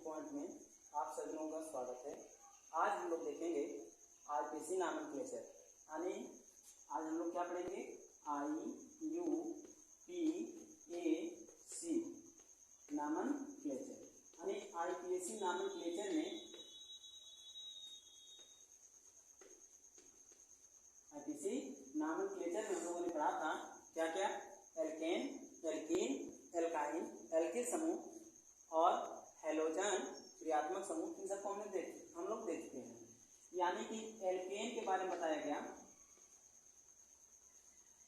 Point में आप सभी लोगों का स्वागत है। आज हम लोग देखेंगे आरपीसी नॉमेनक्लेचर, यानी आज हम लोग क्या पढ़ेंगे IUPAC नॉमेनक्लेचर, यानी आईपीएसी नॉमेनक्लेचर में आईपीसी नॉमेनक्लेचर में हम लोगों ने पढ़ा था क्या क्या, एल्केन, एल्कीन, एल्काइन, एल्किल समूह और हैलोजन क्रियात्मक समूह, इन सबको हम लोग देखते हैं। यानी कि एल्केन के बारे में बताया गया,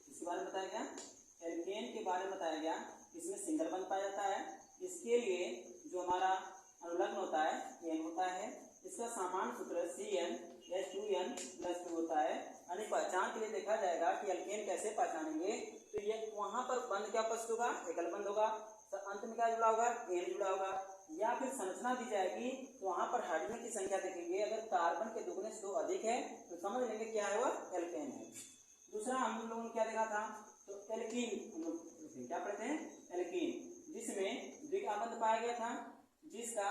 इसके बारे में बताया गया, एल्केन के बारे में बताया गया, इसमें सिंगल बंध पाया जाता है। इसके लिए जो हमारा अनुलग्न होता है एन होता है। इसका सामान्य सूत्र CnH2n+2 होता है। यानी पहचान के लिए देखा जाएगा कि एल्केन कैसे पहचानेंगे, तो ये वहां पर बंध क्या उपस्थित होगा, एकल बंध होगा, तो अंत में क्या जुड़ा होगा, एन जुड़ा होगा। या फिर संरचना दी जाएगी तो वहां पर हाइड्रोजन की संख्या देखेंगे, अगर कार्बन के दुगने से 2 अधिक है तो समझ लेंगे क्या है, वह एल्केन है। दूसरा हम लोगों ने क्या देखा था, तो एल्कीन हम लोग क्या पढ़ते हैं, एल्कीन जिसमें द्वितीय बंध पाया गया था, जिसका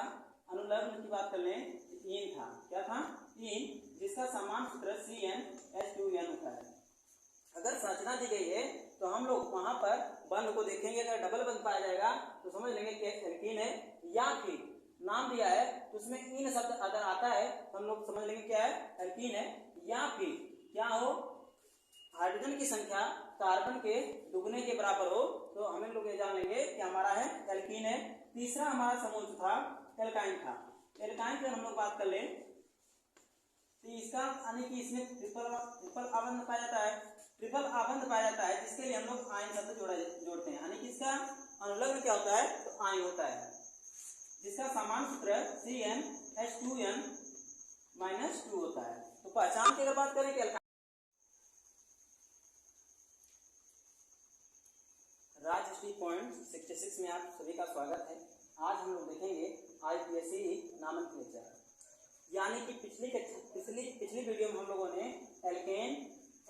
अनुलग्न की बात कर लें इन था, क्या था, इन, जिसका सामान्य सूत्र CnH2n होता है। अगर संरचना दी गई है तो हम लोग वहां पर बंध को देखेंगे, अगर डबल बंध पाया जाएगा तो समझ लेंगे कि एल्कीन है। या फिर नाम दिया है तो उसमें इन शब्द अगर आता है तो हम लोग समझ लेंगे क्या है, एल्कीन है। या फिर क्या हो, हाइड्रोजन की संख्या कार्बन के दुगने के बराबर हो तो हम लोग ये जान लेंगे कि हमारा है एल्कीन है। तीसरा हमारा समूह था एल्काइन था। एल्काइन की हम लोग बात कर लें तो इसका यानी कि इसमें ट्रिपल आबंध पाया जाता है, ट्रिपल आबंध पाया जाता है, जिसके लिए हम लोग आयन शब्द जोड़ते हैं। यानी कि इसका अनुलग्न क्या होता है, तो आयन होता है, जिसका सामान्य सूत्र CnH2n-2 होता है। तो पहचान की अगर बात करें कि राज हिस्ट्री पॉइंट 66 में आप सभी का स्वागत है। आज हम लोग देखेंगे आईपीएसी नॉमेनक्लेचर, यानी कि पिछली वीडियो में हम लोगों ने एल्केन,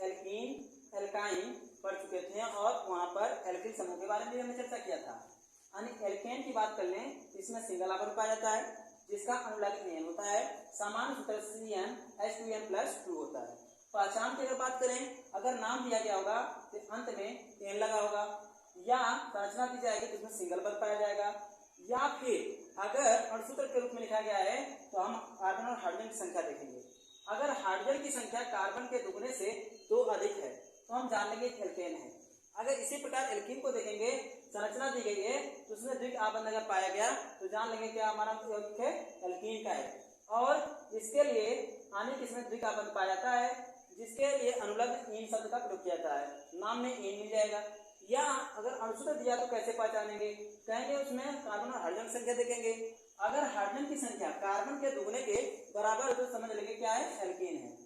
एल्कीन, एल्काइन पढ़ चुके थे और वहां पर एल्किल समूह के बारे में हमने चर्चा किया था। यानी एल्केन की बात कर लें, इसमें सिंगल आबंध पाया जाता है, जिसका अनुलग्न एन होता है, सामान्य सूत्र CnH2n+2 होता है। पहचान की अगर बात करें, अगर नाम दिया गया होगा तो अंत में एन लगा होगा, या संरचना दी जाएगी तो उसमें सिंगल बंध पाया जाएगा, या फिर अगर अणुसूत्र के रूप में लिखा गया है तो हम कार्बन और हाइड्रोजन की संख्या देखेंगे। अगर हाइड्रोजन की संख्या कार्बन के दुगने से 2 अधिक है तो हम जान लेंगे एल्केन है। अगर इसी प्रकार एल्कीन को देखेंगे, संरचना दी गई है तो उसमें द्वितीय आबंध अगर पाया गया तो जान लेंगे क्या हमारा एल्कीन का है। और इसके लिए यानी कि इसमें द्वितीय आबंध पाया जाता है, जिसके लिए अनुलग्न इन शब्द का प्रयोग किया जाता है, नाम में इन मिल जाएगा। या अगर अणुसूत्र दिया तो कैसे पहचानेंगे, कहेंगे उसमें कार्बन और हाइड्रोजन संख्या देखेंगे, अगर हाइड्रोजन की संख्या कार्बन के दुगने के बराबर है तो समझ लेंगे क्या है, एल्कीन है।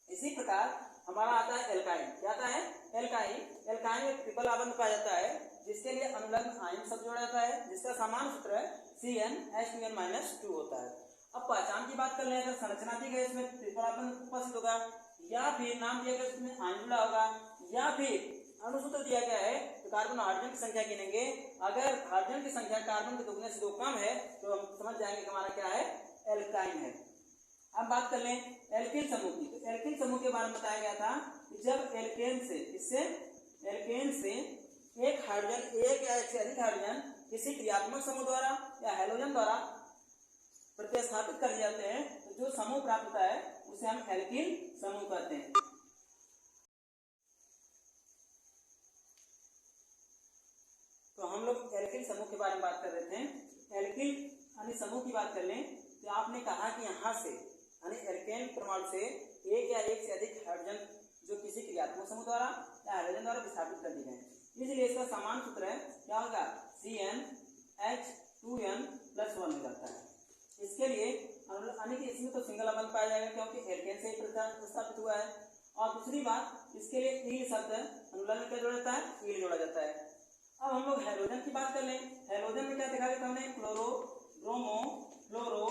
इसी प्रकार हमारा आता है एल्काइन, क्या आता है, एल्काइन। एल्काइन में ट्रिपल आबंध पाया जाता है, जिसके लिए अनुलग्न आयन शब्द जोड़ा जाता है, जिसका सामान्य सूत्र है CnH2n-2 होता है। अब पहचान की बात कर लें, अगर संरचना दी गई इसमें ट्रिपल आबंध उपस्थित होगा, या फिर नाम दिया गया उसमें आयन जुड़ा होगा, या फिर अणुसूत्र दिया गया है तो कार्बन और हाइड्रोजन की संख्या गिनेंगे। अगर हाइड्रोजन की संख्या कार्बन के दुगने से 2 कम है तो हम समझ जाएंगे कि हमारा क्या है, एल्काइन है। अब बात कर लें एल्किल समूह की, तो एल्किल समूह के बारे में बताया गया था कि जब एल्केन से एक हाइड्रोजन, एक या एक से अधिक हाइड्रोजन किसी क्रियात्मक समूह द्वारा या हैलोजन द्वारा प्रतिस्थापित कर दिए जाते हैं तो जो समूह प्राप्त होता है उसे हम एल्किल समूह कहते हैं। तो हम लोग एल्किल समूह के बारे में बात कर रहे थे। एल्किल यानी समूह की बात कर लें तो आपने कहा कि यहाँ से यानी एल्केन परमाणु से एक या एक से अधिक हाइड्रोजन जो किसी क्रियात्मक समूह द्वारा या हाइड्रोजन द्वारा विस्थापित कर दिए गए, इसलिए इसका सामान्य सूत्र है क्या होगा, CnH2n+1 हो जाता है। इसके लिए यानी कि इसमें तो सिंगल आबंध पाया जाएगा क्योंकि एल्केन से ही प्रतिस्थापित हुआ है। और दूसरी बात, इसके लिए ईल शब्द अनुलग्न क्या जोड़ा जाता है, ईल जोड़ा जाता है। अब हम लोग हैलोजन की बात कर लें, हैलोजन में क्या देखा गया था हमने, क्लोरो, ब्रोमो, फ्लोरो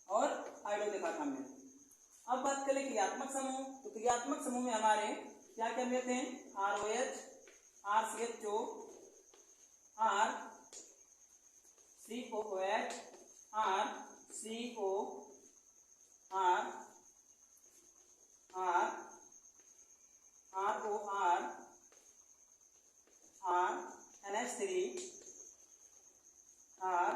और आयोडो देखा था हमने। अब बात करें क्रियात्मक समूह, तो क्रियात्मक समूह में हमारे क्या क्या मिलते हैं, ROH, RCHO, RCOOH, R CO R R ROR R NH3 R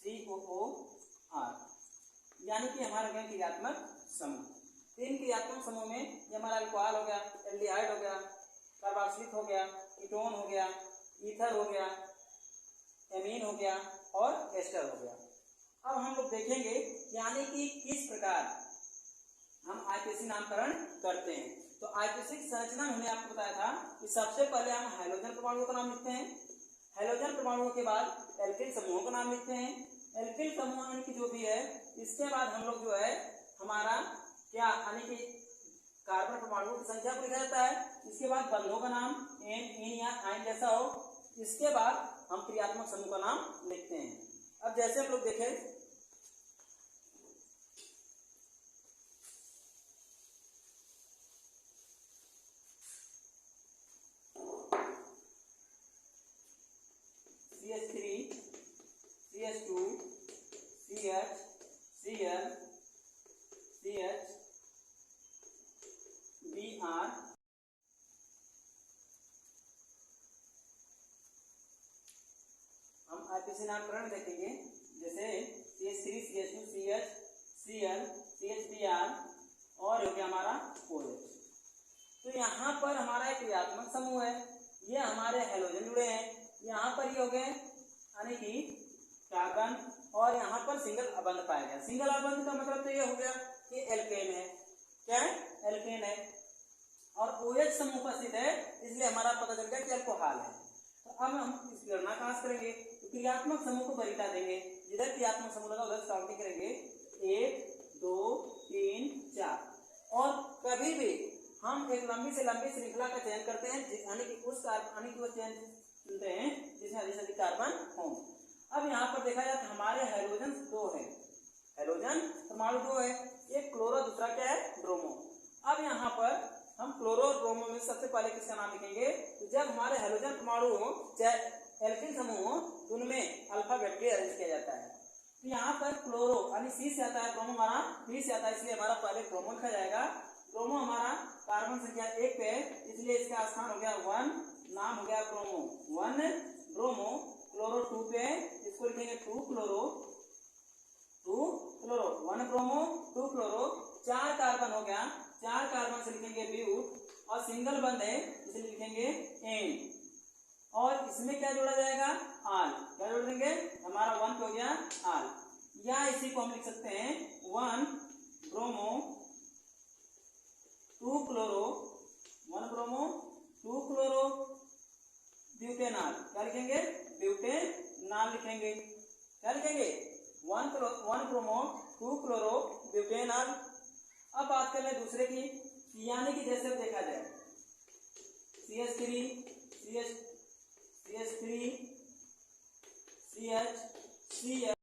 COOR, यानी कि हमारे हो गए क्रियात्मक समूह। तीन क्रियात्मक समूह में ये हमारा अल्कोहल हो गया, एल्डिहाइड हो गया, कार्बोक्सिलिक हो गया, कीटोन हो गया, ईथर हो गया, एमीन हो गया और एस्टर हो गया। अब हम लोग देखेंगे यानी कि किस प्रकार हम आईपीएसी नामकरण करते हैं। तो आईपीएसी की संरचना हमने आपको बताया था कि सबसे पहले हम हाइड्रोजन परमाणुओं का नाम लिखते हैं, हाइड्रोजन परमाणुओं के बाद एल्किल समूहों का नाम लिखते हैं, एल्किल समूह यानी कि जो भी है, इसके बाद हम लोग जो है हमारा क्या यानी कि कार्बन परमाणुओं की संख्या को लिखा जाता है, इसके बाद बंधों का नाम एन इन या आइन जैसा हो, इसके बाद हम क्रियात्मक समूह का नाम लिखते हैं। अब जैसे हम लोग देखें CH3 CH2 CH Cl CH Br हम आईपीएसी नामकरण देखेंगे, जैसे CH3 CH2 CH Cl CH Br और हो गया हमारा OH। तो यहाँ पर हमारा एक क्रियात्मक समूह है, ये हमारे हैलोजन जुड़े हैं, यहाँ पर ये हो गए यानी कि कार्बन और यहाँ पर सिंगल अबंध पाया गया। सिंगल अबंध का मतलब तो ये हो गया कि एल्केन है, क्या है, एल्केन है, और OH समूह उपस्थित है, इसलिए हमारा पता चल गया कि अल्कोहल है। तो अब हम इस गणना कहाँ से करेंगे, तो क्रियात्मक समूह को वरीयता देंगे, जिधर क्रियात्मक समूह लगा उधर काउंटिंग करेंगे 1 2 3 4, और कभी भी हम एक लंबी से लंबी श्रृंखला का चयन करते हैं, यानी कि उस यानी कि वो चयन चुनते हैं जिसमें अधिक से अधिक कार्बन हो। अब यहाँ पर देखा जाए तो हमारे हाइड्रोजन 2 है, हाइड्रोजन परमाणु 2 है, एक क्लोरो दूसरा क्या है ब्रोमो। अब यहाँ पर हम क्लोरो और ब्रोमो में सबसे पहले किसका नाम लिखेंगे, तो जब हमारे हाइड्रोजन परमाणु हो चाहे एल्किल समूह हो तो उनमें अल्फाबेटिकली अरेंज किया जाता है। तो यहाँ पर क्लोरो यानी C से आता है, ब्रोमो हमारा B से आता है, इसलिए हमारा पहले ब्रोमो लिखा जाएगा। ब्रोमो हमारा कार्बन संख्या 1 पे है, इसलिए इसका स्थान हो गया 1, नाम हो गया ब्रोमो 1 ब्रोमो। क्लोरो 2 पे है, इसको लिखेंगे 2 क्लोरो 1 ब्रोमो 2 क्लोरो, 4 कार्बन हो गया, 4 कार्बन से लिखेंगे ब्यूट, और सिंगल बंद है इसलिए लिखेंगे एन, और इसमें क्या जोड़ा जाएगा आल, क्या जोड़ देंगे, हमारा 1 पे हो गया आल, या इसी को हम लिख सकते हैं 1 bromo 2 chloro 1 bromo 2 chloro butanol, क्या लिखेंगे ब्यूटेनॉल लिखेंगे, क्या लिखेंगे 1 ब्रोमो 2 क्लोरो ब्यूटेनॉल। अब बात कर ले दूसरे की, यानी कि जैसे देखा जाए CH3 CH3 CH CH